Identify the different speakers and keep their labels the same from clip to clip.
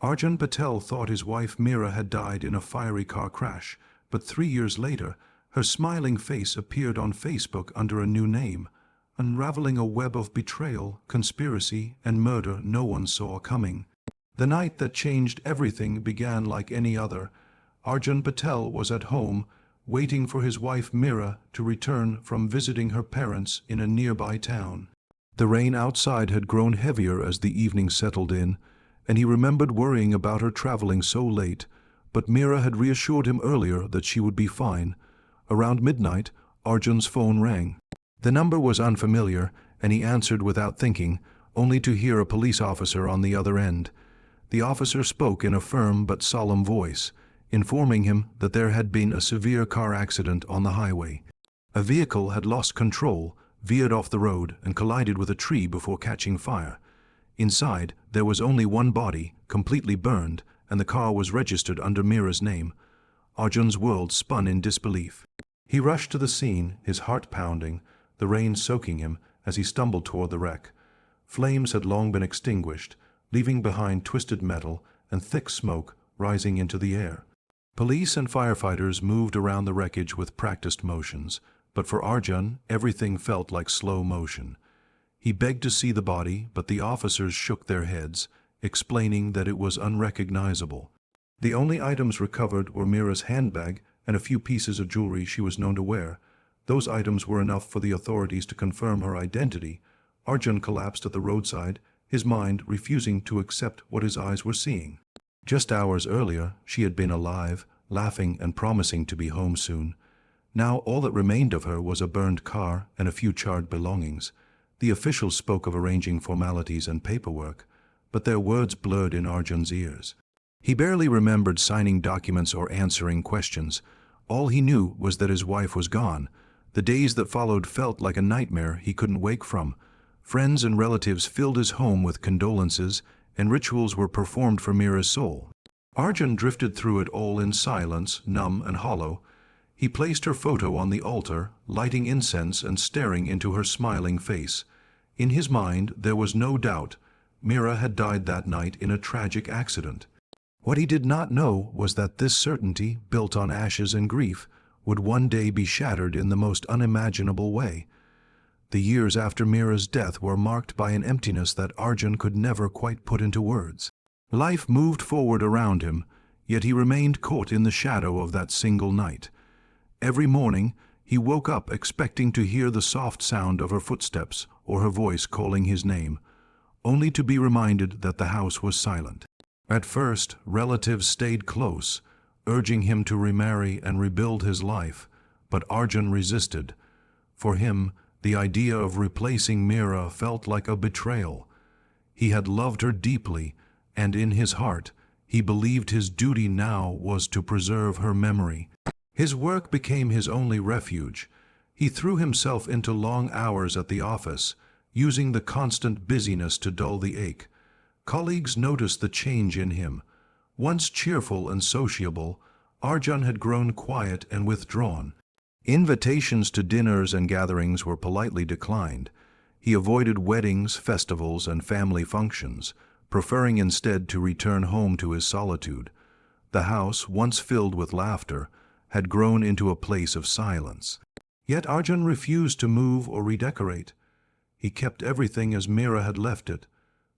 Speaker 1: Arjun Patel thought his wife Meera had died in a fiery car crash, but 3 years later, her smiling face appeared on Facebook under a new name, unraveling a web of betrayal, conspiracy, and murder no one saw coming. The night that changed everything began like any other. Arjun Patel was at home, waiting for his wife Meera to return from visiting her parents in a nearby town. The rain outside had grown heavier as the evening settled in, and he remembered worrying about her traveling so late, but Meera had reassured him earlier that she would be fine. Around midnight, Arjun's phone rang. The number was unfamiliar, and he answered without thinking, only to hear a police officer on the other end. The officer spoke in a firm but solemn voice, informing him that there had been a severe car accident on the highway. A vehicle had lost control, veered off the road, and collided with a tree before catching fire. Inside, there was only one body, completely burned, and the car was registered under Meera's name. Arjun's world spun in disbelief. He rushed to the scene, his heart pounding, the rain soaking him as he stumbled toward the wreck. Flames had long been extinguished, leaving behind twisted metal and thick smoke rising into the air. Police and firefighters moved around the wreckage with practiced motions, but for Arjun, everything felt like slow motion. He begged to see the body, but the officers shook their heads, explaining that it was unrecognizable. The only items recovered were Meera's handbag and a few pieces of jewelry she was known to wear. Those items were enough for the authorities to confirm her identity. Arjun collapsed at the roadside, his mind refusing to accept what his eyes were seeing. Just hours earlier, she had been alive, laughing and promising to be home soon. Now all that remained of her was a burned car and a few charred belongings. The officials spoke of arranging formalities and paperwork, but their words blurred in Arjun's ears. He barely remembered signing documents or answering questions. All he knew was that his wife was gone. The days that followed felt like a nightmare he couldn't wake from. Friends and relatives filled his home with condolences, and rituals were performed for Meera's soul. Arjun drifted through it all in silence, numb and hollow. He placed her photo on the altar, lighting incense and staring into her smiling face. In his mind, there was no doubt. Meera had died that night in a tragic accident. What he did not know was that this certainty, built on ashes and grief, would one day be shattered in the most unimaginable way. The years after Meera's death were marked by an emptiness that Arjun could never quite put into words. Life moved forward around him, yet he remained caught in the shadow of that single night. Every morning, he woke up expecting to hear the soft sound of her footsteps or her voice calling his name, only to be reminded that the house was silent. At first, relatives stayed close, urging him to remarry and rebuild his life, but Arjun resisted. For him, the idea of replacing Meera felt like a betrayal. He had loved her deeply, and in his heart, he believed his duty now was to preserve her memory. His work became his only refuge. He threw himself into long hours at the office, using the constant busyness to dull the ache. Colleagues noticed the change in him. Once cheerful and sociable, Arjun had grown quiet and withdrawn. Invitations to dinners and gatherings were politely declined. He avoided weddings, festivals, and family functions, preferring instead to return home to his solitude. The house, once filled with laughter, had grown into a place of silence. Yet Arjun refused to move or redecorate. He kept everything as Meera had left it,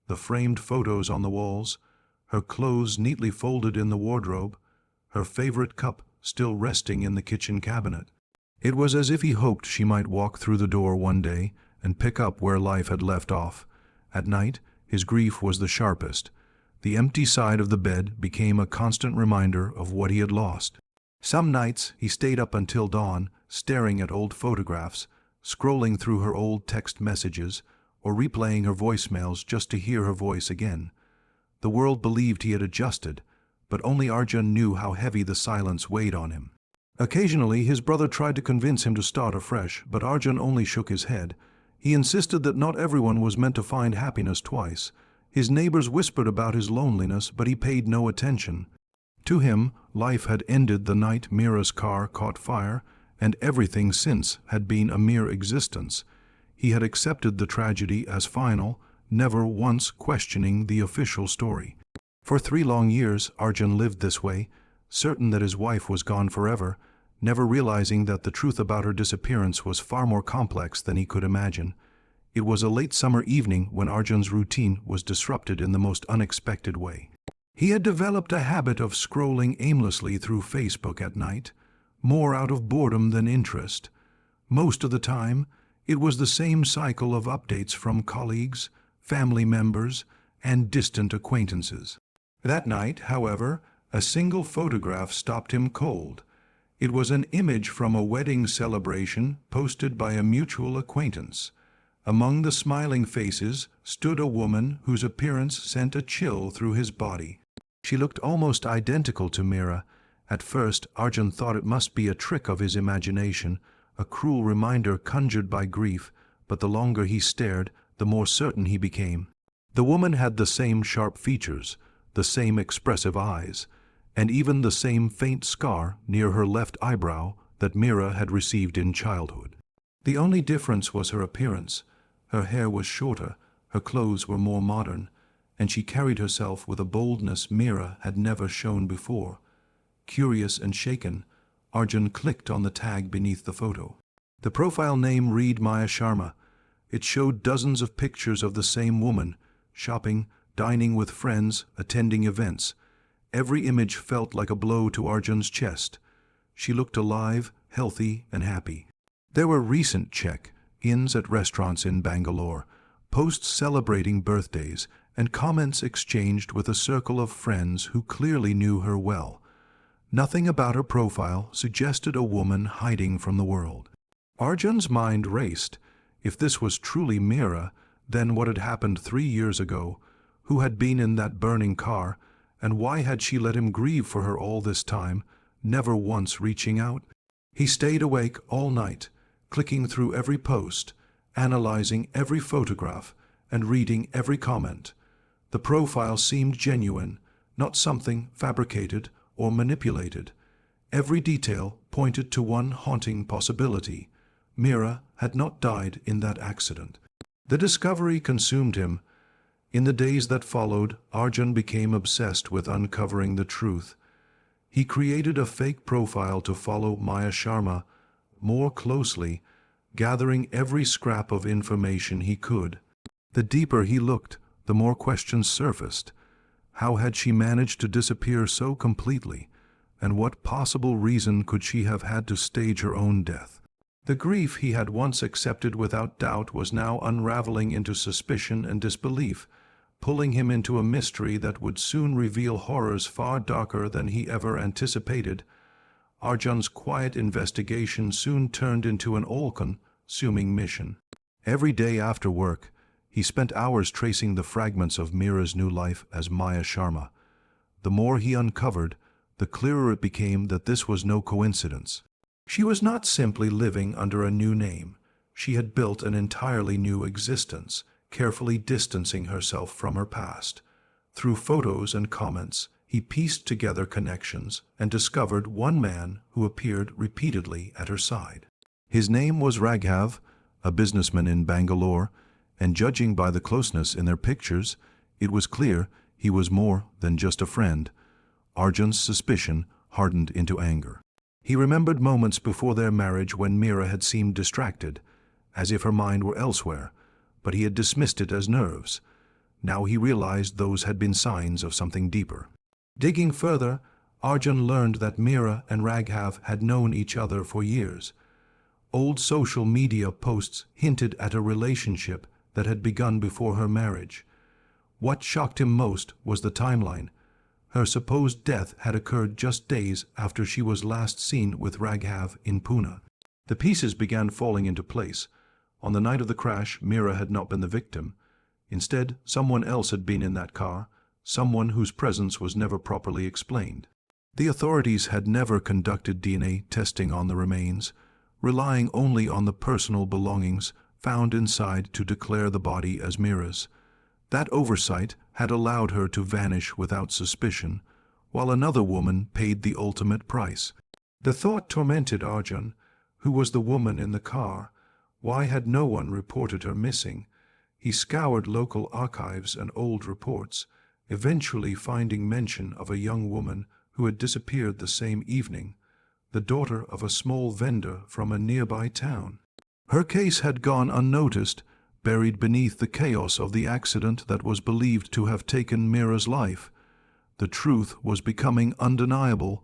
Speaker 1: the framed photos on the walls, her clothes neatly folded in the wardrobe, her favorite cup still resting in the kitchen cabinet. It was as if he hoped she might walk through the door one day and pick up where life had left off. At night, his grief was the sharpest. The empty side of the bed became a constant reminder of what he had lost. Some nights, he stayed up until dawn, staring at old photographs, scrolling through her old text messages, or replaying her voicemails just to hear her voice again. The world believed he had adjusted, but only Arjun knew how heavy the silence weighed on him. Occasionally, his brother tried to convince him to start afresh, but Arjun only shook his head. He insisted that not everyone was meant to find happiness twice. His neighbors whispered about his loneliness, but he paid no attention. To him, life had ended the night Meera's car caught fire, and everything since had been a mere existence. He had accepted the tragedy as final, never once questioning the official story. For 3 long years, Arjun lived this way, certain that his wife was gone forever, never realizing that the truth about her disappearance was far more complex than he could imagine. It was a late summer evening when Arjun's routine was disrupted in the most unexpected way. He had developed a habit of scrolling aimlessly through Facebook at night, more out of boredom than interest. Most of the time, it was the same cycle of updates from colleagues, family members, and distant acquaintances. That night, however, a single photograph stopped him cold. It was an image from a wedding celebration posted by a mutual acquaintance. Among the smiling faces stood a woman whose appearance sent a chill through his body. She looked almost identical to Mira. At first, Arjun thought it must be a trick of his imagination, a cruel reminder conjured by grief, but the longer he stared, the more certain he became. The woman had the same sharp features, the same expressive eyes, and even the same faint scar near her left eyebrow that Mira had received in childhood. The only difference was her appearance. Her hair was shorter, her clothes were more modern, and she carried herself with a boldness Mira had never shown before. Curious and shaken, Arjun clicked on the tag beneath the photo. The profile name read Maya Sharma. It showed dozens of pictures of the same woman, shopping, dining with friends, attending events. Every image felt like a blow to Arjun's chest. She looked alive, healthy, and happy. There were recent check-ins at restaurants in Bangalore, posts celebrating birthdays, and comments exchanged with a circle of friends who clearly knew her well. Nothing about her profile suggested a woman hiding from the world. Arjun's mind raced. If this was truly Mira, then what had happened 3 years ago? Who had been in that burning car, and why had she let him grieve for her all this time, never once reaching out? He stayed awake all night, clicking through every post, analyzing every photograph, and reading every comment. The profile seemed genuine, not something fabricated or manipulated. Every detail pointed to one haunting possibility. Mira had not died in that accident. The discovery consumed him. In the days that followed, Arjun became obsessed with uncovering the truth. He created a fake profile to follow Maya Sharma more closely, gathering every scrap of information he could. The deeper he looked, the more questions surfaced. How had she managed to disappear so completely? And what possible reason could she have had to stage her own death? The grief he had once accepted without doubt was now unraveling into suspicion and disbelief, pulling him into a mystery that would soon reveal horrors far darker than he ever anticipated. Arjun's quiet investigation soon turned into an all-consuming mission. Every day after work, he spent hours tracing the fragments of Mira's new life as Maya Sharma. The more he uncovered, the clearer it became that this was no coincidence. She was not simply living under a new name. She had built an entirely new existence, carefully distancing herself from her past. Through photos and comments, he pieced together connections and discovered one man who appeared repeatedly at her side. His name was Raghav, a businessman in Bangalore, and judging by the closeness in their pictures, it was clear he was more than just a friend. Arjun's suspicion hardened into anger. He remembered moments before their marriage when Mira had seemed distracted, as if her mind were elsewhere, but he had dismissed it as nerves. Now he realized those had been signs of something deeper. Digging further, Arjun learned that Mira and Raghav had known each other for years. Old social media posts hinted at a relationship that had begun before her marriage. What shocked him most was the timeline. Her supposed death had occurred just days after she was last seen with Raghav in Pune. The pieces began falling into place. On the night of the crash, Mira had not been the victim. Instead, someone else had been in that car, someone whose presence was never properly explained. The authorities had never conducted DNA testing on the remains, relying only on the personal belongings found inside to declare the body as Mira's. That oversight had allowed her to vanish without suspicion, while another woman paid the ultimate price. The thought tormented Arjun. Who was the woman in the car? Why had no one reported her missing? He scoured local archives and old reports, eventually finding mention of a young woman who had disappeared the same evening, the daughter of a small vendor from a nearby town. Her case had gone unnoticed, buried beneath the chaos of the accident that was believed to have taken Mira's life. The truth was becoming undeniable.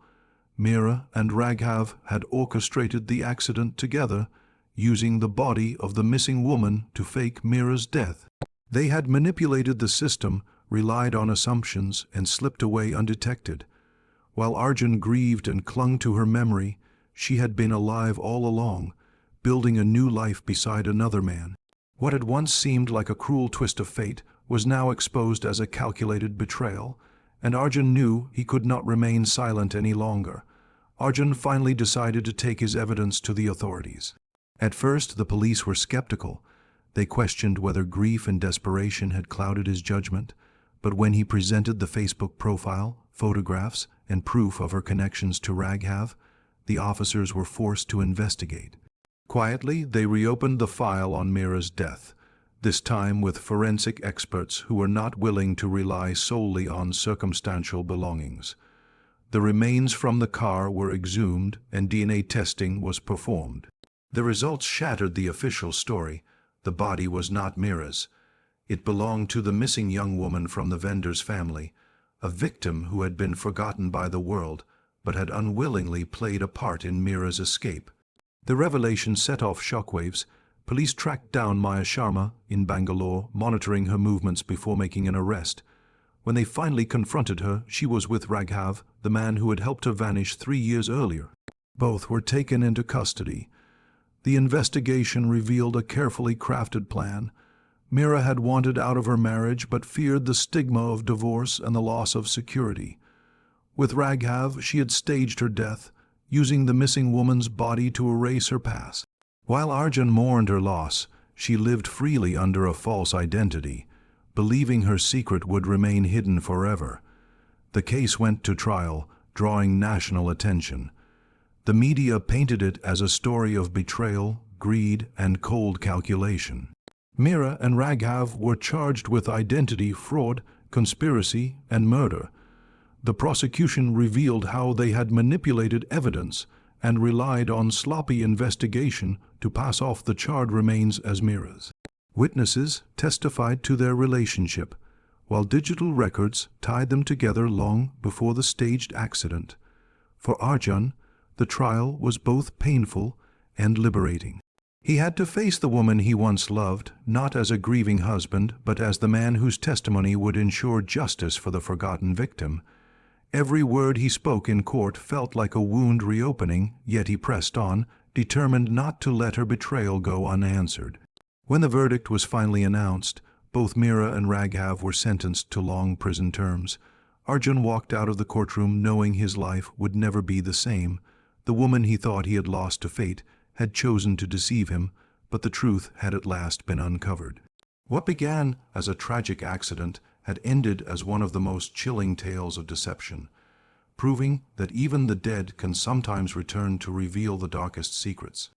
Speaker 1: Mira and Raghav had orchestrated the accident together, using the body of the missing woman to fake Mira's death. They had manipulated the system, relied on assumptions, and slipped away undetected. While Arjun grieved and clung to her memory, she had been alive all along, building a new life beside another man. What had once seemed like a cruel twist of fate was now exposed as a calculated betrayal, and Arjun knew he could not remain silent any longer. Arjun finally decided to take his evidence to the authorities. At first, the police were skeptical. They questioned whether grief and desperation had clouded his judgment, but when he presented the Facebook profile, photographs, and proof of her connections to Raghav, the officers were forced to investigate. Quietly, they reopened the file on Mira's death, this time with forensic experts who were not willing to rely solely on circumstantial belongings. The remains from the car were exhumed and DNA testing was performed. The results shattered the official story. The body was not Mira's. It belonged to the missing young woman from the vendor's family, a victim who had been forgotten by the world but had unwillingly played a part in Mira's escape. The revelation set off shockwaves. Police tracked down Maya Sharma in Bangalore, monitoring her movements before making an arrest. When they finally confronted her, she was with Raghav, the man who had helped her vanish 3 years earlier. Both were taken into custody. The investigation revealed a carefully crafted plan. Mira had wanted out of her marriage but feared the stigma of divorce and the loss of security. With Raghav, she had staged her death, using the missing woman's body to erase her past. While Arjun mourned her loss, she lived freely under a false identity, believing her secret would remain hidden forever. The case went to trial, drawing national attention. The media painted it as a story of betrayal, greed, and cold calculation. Mira and Raghav were charged with identity fraud, conspiracy, and murder. The prosecution revealed how they had manipulated evidence and relied on sloppy investigation to pass off the charred remains as Mira's. Witnesses testified to their relationship, while digital records tied them together long before the staged accident. For Arjun, the trial was both painful and liberating. He had to face the woman he once loved, not as a grieving husband, but as the man whose testimony would ensure justice for the forgotten victim. Every word he spoke in court felt like a wound reopening, yet he pressed on, determined not to let her betrayal go unanswered. When the verdict was finally announced, both Mira and Raghav were sentenced to long prison terms. Arjun walked out of the courtroom knowing his life would never be the same. The woman he thought he had lost to fate had chosen to deceive him, but the truth had at last been uncovered. What began as a tragic accident had ended as one of the most chilling tales of deception, proving that even the dead can sometimes return to reveal the darkest secrets.